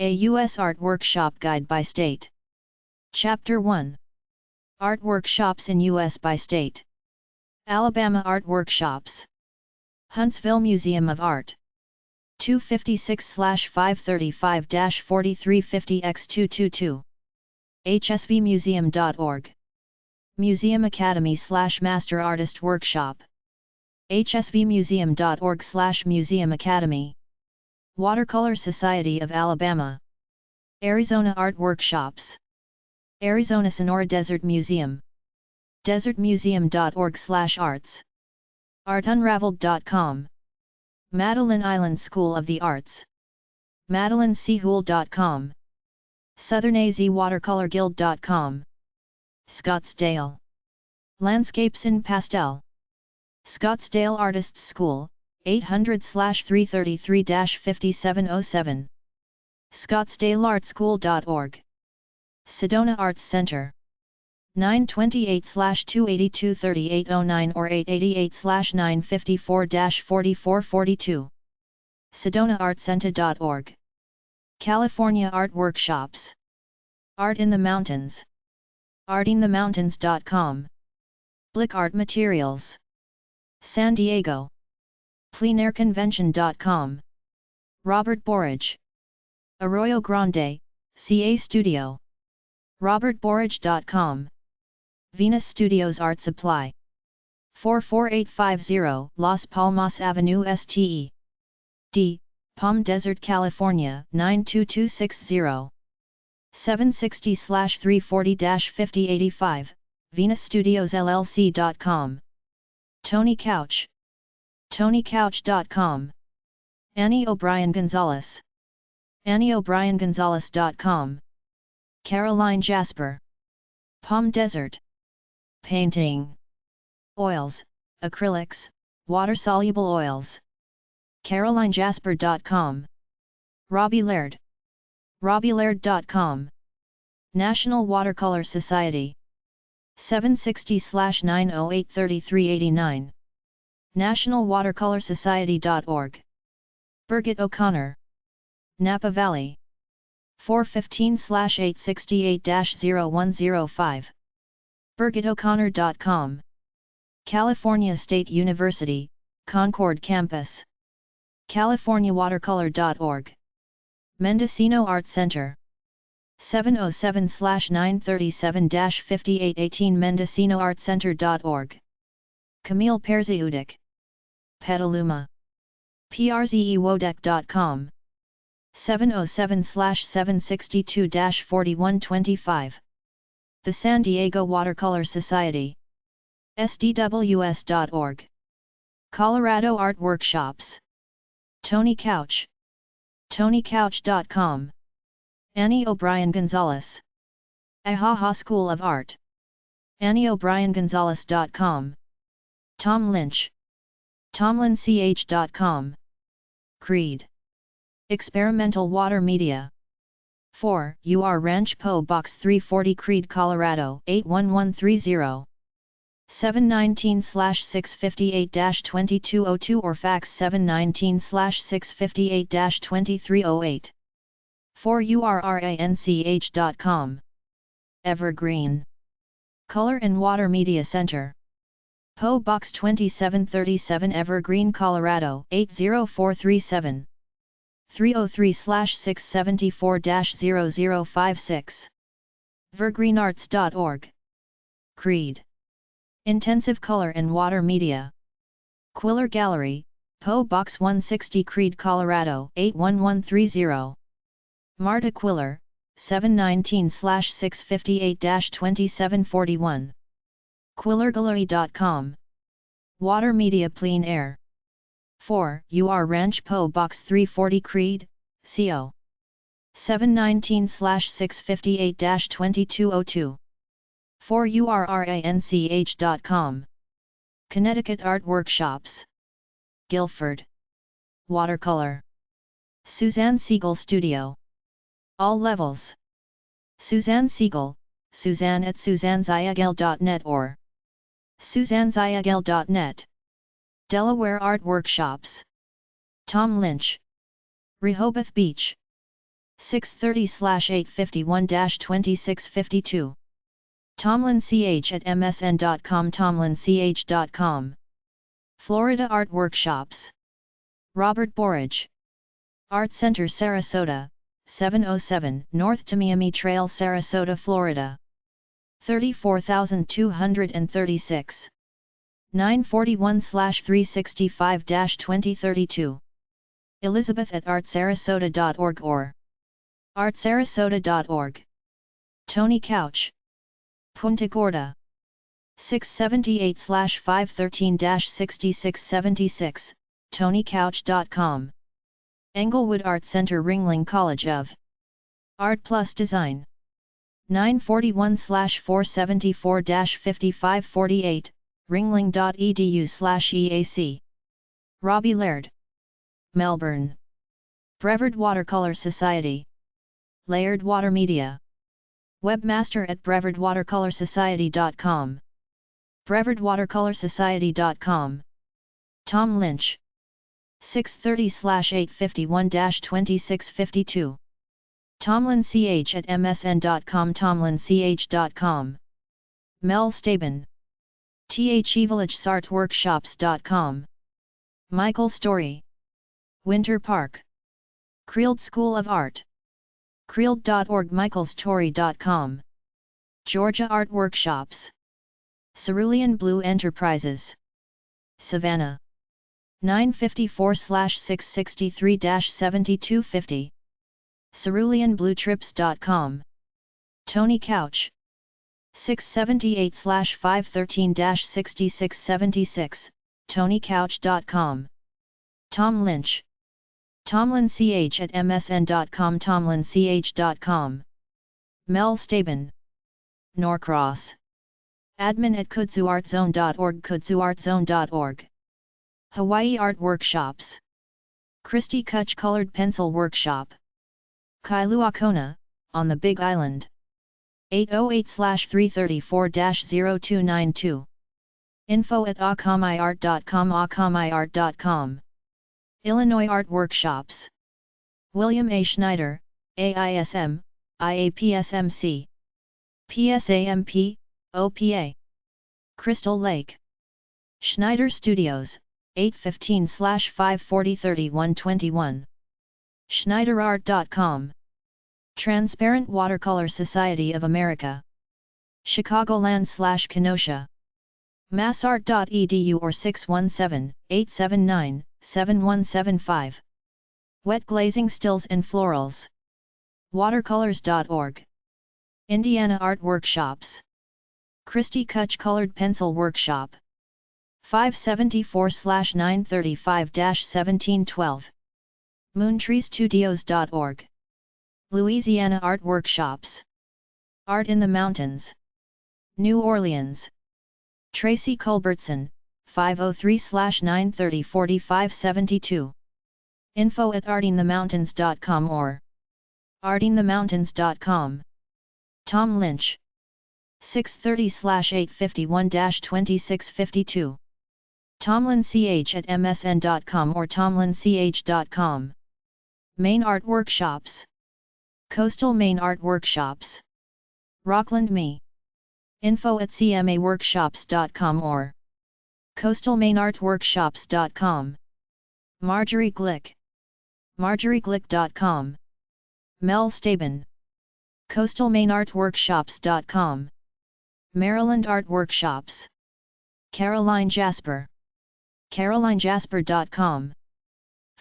A U.S. Art Workshop Guide by State. Chapter 1. Art Workshops in U.S. by State. Alabama Art Workshops. Huntsville Museum of Art. 256/535-4350x222. hsvmuseum.org. Museum Academy/Master Artist Workshop. hsvmuseum.org/Museum Academy. Watercolor Society of Alabama. Arizona Art Workshops. Arizona Sonora Desert Museum. desertmuseum.org/arts. artunraveled.com. Madeline Island School of the Arts. madelinechul.com. Southern AZ Watercolorguild.com. Scottsdale. Landscapes in Pastel. Scottsdale Artists School, 800/333-5707. scottsdaleartschool.org. Sedona Arts Center. 928/282-3809 or 888/954-4442. sedonaartscenter.org. California Art Workshops. Art in the Mountains. artinthemountains.com. Blick Art Materials. San Diego. pleinairconvention.com. Robert Borage. Arroyo Grande, CA Studio. robertborage.com. Venus Studios Art Supply. 44850 Las Palmas Avenue STE. D. Palm Desert, California 92260. 760/340-5085, venusstudiosllc.com. Tony Couch. tonycouch.com. Annie O'Brien Gonzalez. annieo'briengonzalez.com. Caroline Jasper. Palm Desert. Painting. Oils, acrylics, water-soluble oils. carolinejasper.com. Robbie Laird. robbielaird.com. National Watercolor Society. 760/908-3389. nationalwatercolorsociety.org. Birgit O'Connor. Napa Valley. 415/868-0105. birgitoconnor.com. California State University, Concord Campus. californiawatercolor.org. Mendocino Art Center. 707/937-5818 mendocinoartcenter.org. Camille Perziudik. Petaluma. przewodec.com. 707/762-4125. The San Diego Watercolor Society. sdws.org. Colorado Art Workshops. Tony Couch. tonycouch.com. Annie O'Brien Gonzalez. Ahaha School of Art. annieo'briengonzalez.com. Tom Lynch. tomlinch.com. Creed. Experimental Water Media. 4 UR Ranch Po Box 340 Creed, Colorado 81130. 719/658-2202 or fax 719/658-2308. 4URRANCH.com. Evergreen. Color and Water Media Center. Po Box 2737 Evergreen, Colorado 80437. 303/674-0056. vergreenarts.org. Creed. Intensive Color and Water Media. Quiller Gallery, Po Box 160 Creed, Colorado 81130. Marta Quiller, 719/658-2741. quillergallery.com. Water Media Plein Air. 4 UR Ranch Po Box 340 Creed, CO. 719/658-2202. 4URRANCH.com. Connecticut Art Workshops. Guilford. Watercolor. Suzanne Siegel Studio. All levels. Suzanne Siegel, Suzanne@suzanneziegel.net or suzanneziegel.net. Delaware Art Workshops. Tom Lynch. Rehoboth Beach. 630/851-2652. Tomlin CH at msn.com. tomlinch.com. Florida Art Workshops. Robert Borage. Art Center Sarasota, 707 North Tamiami Trail, Sarasota, Florida. 34236. 941/365-2032. Elizabeth at artsarasota.org or artsarasota.org. Tony Couch. Punta Gorda. 678/513-6676, tonycouch.com. Englewood Art Center, Ringling College of Art Plus Design. 941/474-5548, ringling.edu/EAC. Robbie Laird. Melbourne. Brevard Watercolour Society. Laird Water Media. Webmaster at brevardwatercolorsociety.com. brevardwatercolorsociety.com. Tom Lynch. 630/851-2652. Tomlin CH at msn.com. tomlinch.com. Mel Staben. TheVillageSartWorkshops.com. Michael Story. Winter Park. Creeld School of Art. Creeld.org. michaelstory.com. Georgia Art Workshops. Cerulean Blue Enterprises. Savannah. 954/663-7250. ceruleanbluetrips.com. Tony Couch. 678/513-6676, tonycouch.com. Tom Lynch. tomlinch at msn.com. tomlinch.com. Mel Staben. Norcross. Admin at kudzuartzone.org. kudzuartzone.org. Hawaii Art Workshops. Christy Kutch Colored Pencil Workshop. Kailua Kona, on the Big Island. 808/334-0292. Info at akamiart.com. akamiart.com. Illinois Art Workshops. William A. Schneider, AISM, IAPSMC. PSAMP, OPA. Crystal Lake. Schneider Studios, 815/540-3121. SchneiderArt.com. Transparent Watercolor Society of America. Chicagoland/Kenosha. massart.edu or 617-879-7175. Wet Glazing Stills and Florals. Watercolors.org. Indiana Art Workshops. Christy Kutch Colored Pencil Workshop. 574/935-1712. Moontreestudios.org. Louisiana Art Workshops. Art in the Mountains. New Orleans. Tracy Culbertson, 503/930-4572. Info at artinthemountains.com or artinthemountains.com. Tom Lynch. 630/851-2652. tomlinch at msn.com or tomlinch.com. Maine Art Workshops. Coastal Maine Art Workshops. Rockland, Me. Info at cmaworkshops.com or coastalmaineartworkshops.com. Marjorie Glick. marjorieglick.com. Mel Staben. coastalmaineartworkshops.com. Maryland Art Workshops. Caroline Jasper. carolinejasper.com.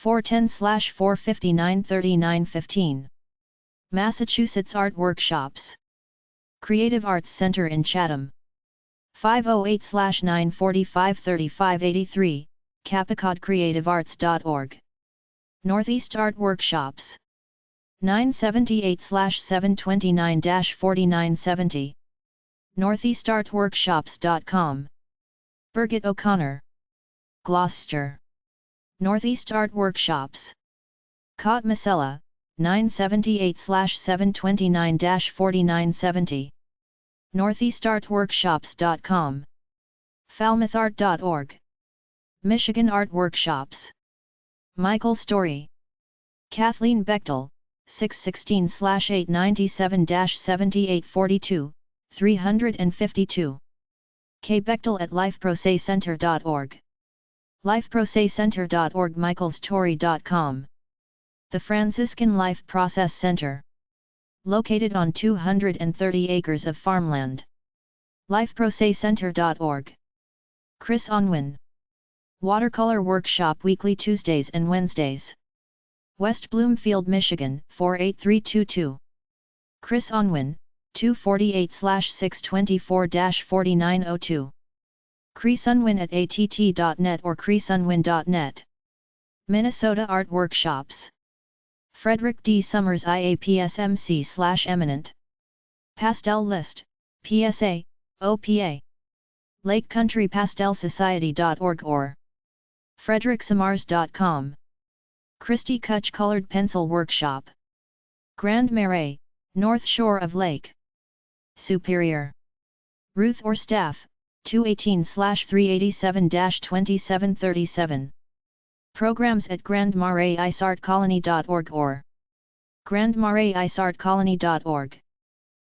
410/459-3915. Massachusetts Art Workshops. Creative Arts Center in Chatham. 508/945-3583, capicodcreativearts.org. Northeast Art Workshops. 978/729-4970. northeastartworkshops.com. Birgit O'Connor. Gloucester. Northeast Art Workshops. Cot Masella, 978/729-4970. northeastartworkshops.com. falmouthart.org. Michigan Art Workshops. Michael Story. Kathleen Bechtel, 616/897-7842, 352. K. Bechtel at lifeprocesscenter.org. lifeprocesscenter.org. michaelstory.com. The Franciscan Life Process Center. Located on 230 acres of farmland. lifeprocesscenter.org. Chris Unwin. Watercolor Workshop weekly Tuesdays and Wednesdays. West Bloomfield, Michigan, 48322. Chris Unwin, 248/624-4902. Chris Unwin at att.net or chrisunwin.net. Minnesota Art Workshops. Frederick D. Summers IAPSMC/Eminent. Pastel List, PSA, OPA. Lake Country Pastel Society.org or fredericksamars.com. Christy Kutch Colored Pencil Workshop. Grand Marais, North Shore of Lake Superior. Ruth or staff, 218/387-2737. Programs at Grand Marais IceArtColony.org or grandmaraisartcolony.org.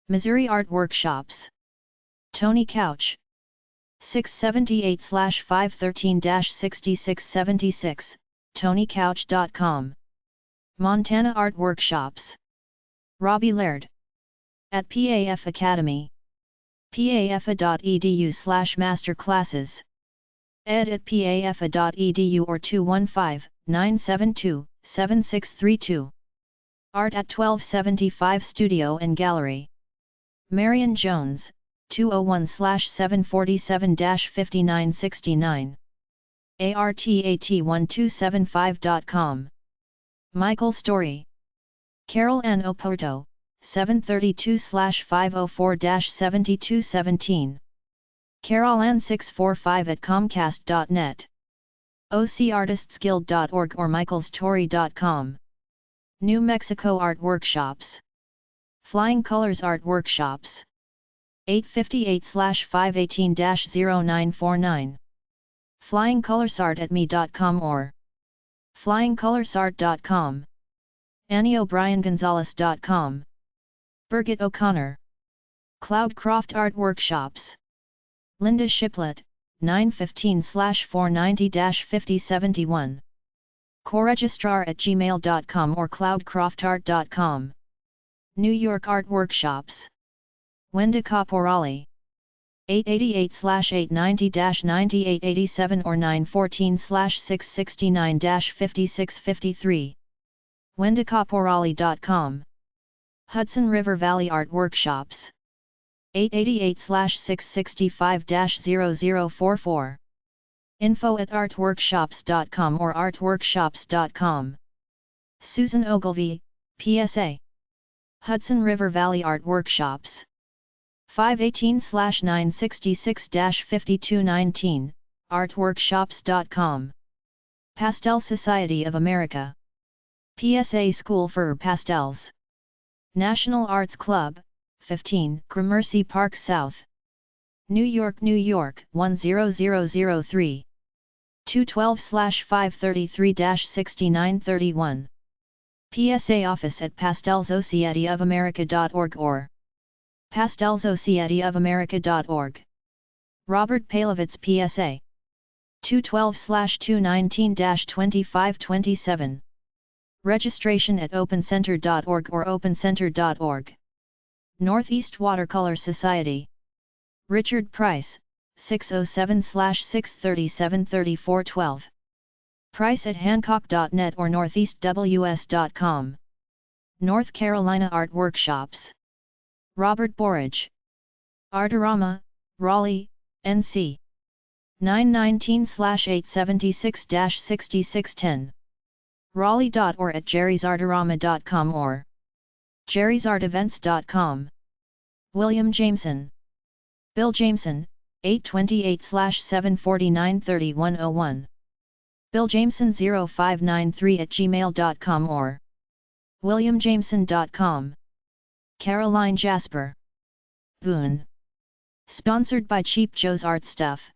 Missouri Art Workshops. Tony Couch. 678/513-6676, TonyCouch.com. Montana Art Workshops. Robbie Laird. At PAF Academy. paf.edu/masterclasses. ed at paf.edu or 215-972-7632. Art at 1275 Studio and Gallery. Marion Jones, 201/747-5969. artat1275.com. Michael Story. Carol Ann Oporto, 732/504-7217. carolann645 at comcast.net. ocartistsguild.org or michaelstory.com. New Mexico Art Workshops. Flying Colors Art Workshops. 858/518-0949. flyingcolorsart@me.com or flyingcolorsart.com. AnnieO'BrienGonzalez.com. Birgit O'Connor. Cloudcroft Art Workshops. Linda Shiplet, 915/490-5071. coregistrar@gmail.com or cloudcroftart.com. New York Art Workshops. Wenda Caporali. 888/890-9887 or 914/669-5653. wendacaporali.com. Hudson River Valley Art Workshops. 888/665-0044. info@artworkshops.com or artworkshops.com. Susan Ogilvie, PSA. Hudson River Valley Art Workshops. 518/966-5219, artworkshops.com. Pastel Society of America. PSA School for Pastels. National Arts Club, 15 Gramercy Park South. New York, New York, 10003. 212/533-6931. PSA Office at PastelsSocietyOfAmerica.org or PastelsSocietyOfAmerica.org. Robert Palevitz PSA. 212/219-2527. Registration at opencenter.org or opencenter.org. Northeast Watercolor Society. Richard Price, 607/637-3412. Price at hancock.net or northeastws.com. North Carolina Art Workshops. Robert Borage. Artorama, Raleigh, NC. 919/876-6610. Raleigh.or at jerrysartorama.com or jerrysartevents.com. William Jameson. Bill Jameson, 828/749-3101. BillJameson0593 @gmail.com or williamjameson.com. Caroline Jasper. Boone. Sponsored by Cheap Joe's Art Stuff.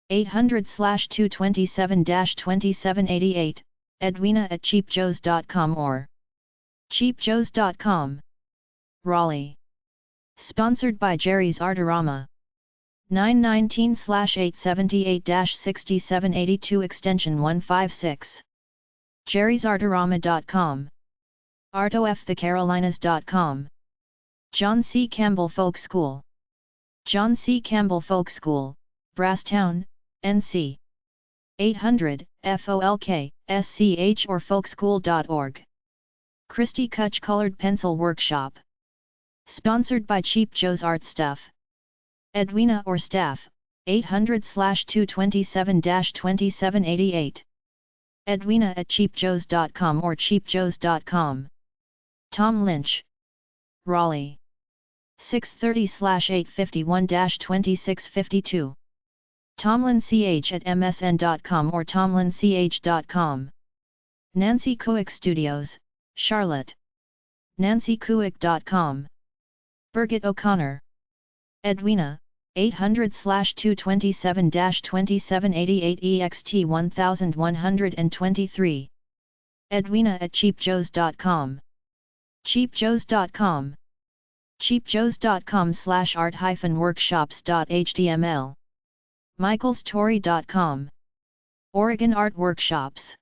800/227-2788, Edwina @cheapjoes.com or cheapjoes.com. Raleigh. Sponsored by Jerry's Artorama. 919/878-6782 extension 156. jerrysartorama.com. artofthecarolinas.com. John C. Campbell Folk School. John C. Campbell Folk School, Brasstown, NC. 800, FOLK, SCH or folkschool.org. Christy Kutch Colored Pencil Workshop. Sponsored by Cheap Joe's Art Stuff. Edwina or staff, 800/227-2788. Edwina at cheapjoes.com or cheapjoes.com. Tom Lynch. Raleigh. 630/851-2652. TomlinCH at msn.com or tomlinch.com. Nancy Kuick Studios, Charlotte. nancykuick.com. Birgit O'Connor. Edwina, 800/227-2788 EXT 1123. Edwina at cheapjoes.com. cheapjoes.com. cheapjoes.com/art-workshops.html. michaelstory.com. Oregon Art Workshops.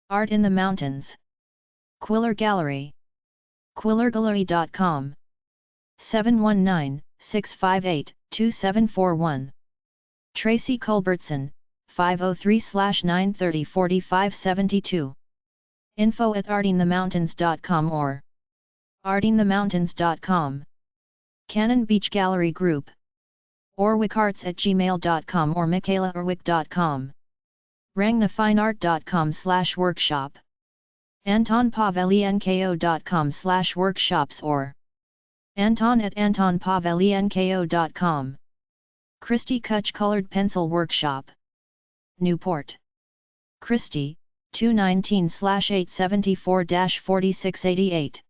Art in the Mountains. Quiller Gallery. quillergallery.com. 719-658-2741. Tracy Culbertson, 503/930-4572. Info at artinthemountains.com or artinthemountains.com. Cannon Beach Gallery Group. orwickarts@gmail.com or michaelaorwick.com. rangnafineart.com/workshop. antonpavelienko.com/workshops or anton@antonpavelienko.com. Christy Kutch Colored Pencil Workshop. Newport. Christy, 219/874-4688.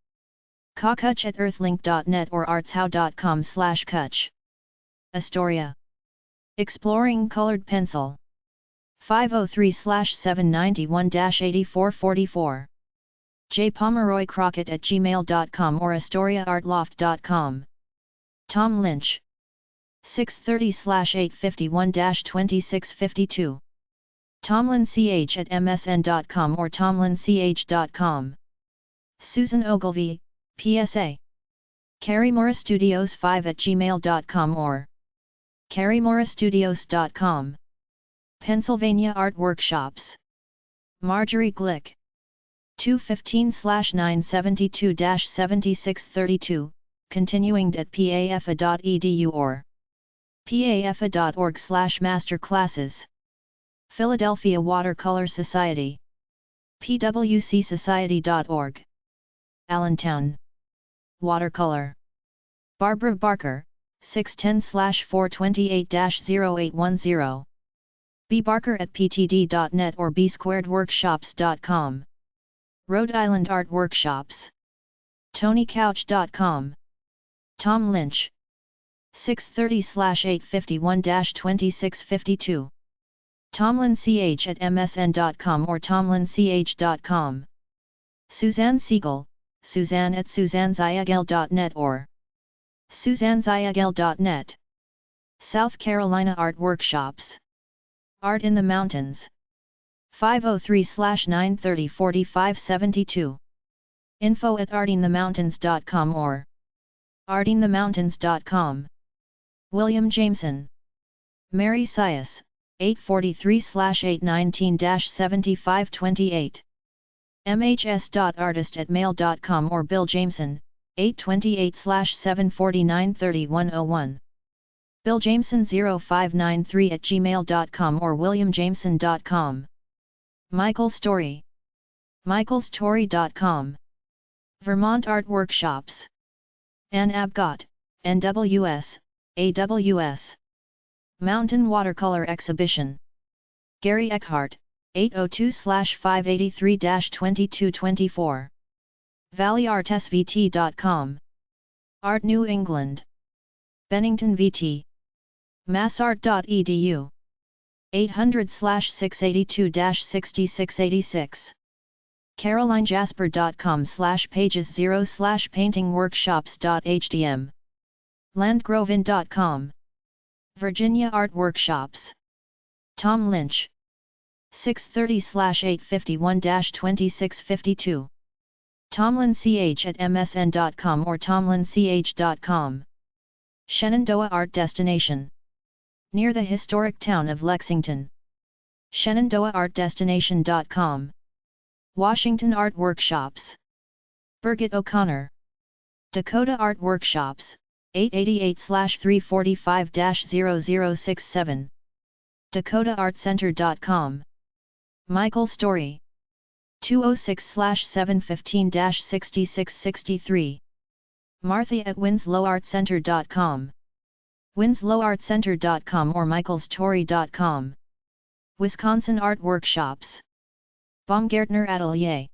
kakutch@earthlink.net or artshow.com/kutch. Astoria. Exploring Colored Pencil. 503/791-8444. jpomeroycrockett@gmail.com or astoriaartloft.com. Tom Lynch. 630/851-2652. TomlinCH at msn.com or tomlinch.com. Susan Ogilvie, PSA. carrymorrisstudios5@gmail.com or carrymorrisstudios.com. Pennsylvania Art Workshops. Marjorie Glick. 215/972-7632, continuing at pafa.edu or pafa.org/masterclasses. Philadelphia Watercolor Society. pwcsociety.org. Allentown. Watercolor. Barbara Barker, 610/428-0810. bbarker@ptd.net or bsquaredworkshops.com. Rhode Island Art Workshops. TonyCouch.com. Tom Lynch. 630/851-2652. TomlinCH at msn.com or tomlinch.com. Suzanne Siegel, Suzanne at suzannezayagel.net or suzannezayagel.net. South Carolina Art Workshops. Art in the Mountains. 503/930-4572. Info at artingthemountains.com or artingthemountains.com. William Jameson. Mary Sias, 843/819-7528. mhs.artist@mail.com or Bill Jameson, 828/749-3101. Bill Jameson 0593@gmail.com or williamjameson.com. Michael Story. michaelstory.com. Vermont Art Workshops. Ann Abgott, NWS, AWS. Mountain Watercolor Exhibition. Gary Eckhart, 802/583-2224. valleyartsvt.com. Art New England. Bennington VT. massart.edu. 800/682-6686. carolinejasper.com/pages0/paintingworkshops.htm landgrovin.com Virginia Art Workshops Tom Lynch 630/851-2652 tomlinch@msn.com or tomlinch.com Shenandoah Art Destination near the historic town of Lexington shenandoahartdestination.com Washington Art Workshops Birgit O'Connor Dakota Art Workshops 888/345-0067 dakotaartcenter.com Michael Story 206/715-6663 Martha@winslowartcenter.com winslowartcenter.com or michaelstory.com Wisconsin Art Workshops Baumgärtner Atelier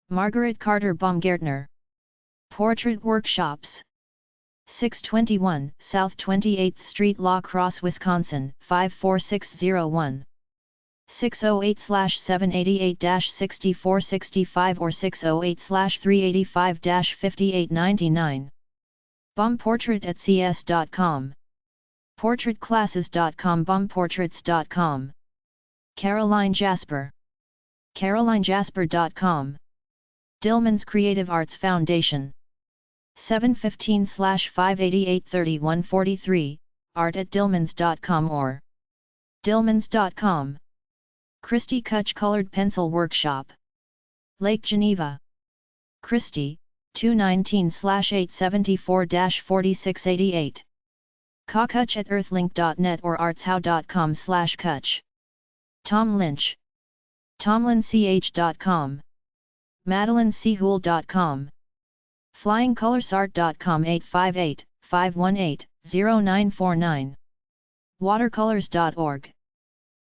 Margaret Carter Baumgärtner Portrait Workshops 621 South 28th Street La Crosse, Wisconsin 54601 608/788-6465 or 608/385-5899 Baumportrait@cs.com portraitclasses.com baumportraits.com Caroline Jasper carolinejasper.com Dillman's Creative Arts Foundation 715/588-3143 art@dillmans.com or dillmans.com Christie Kutch Colored Pencil Workshop Lake Geneva Christie 219/874-4688 kakutch@earthlink.net or artshow.com/kutch Tom Lynch tomlinch.com madelinechool.com flyingcolorsart.com 858-518-0949 watercolors.org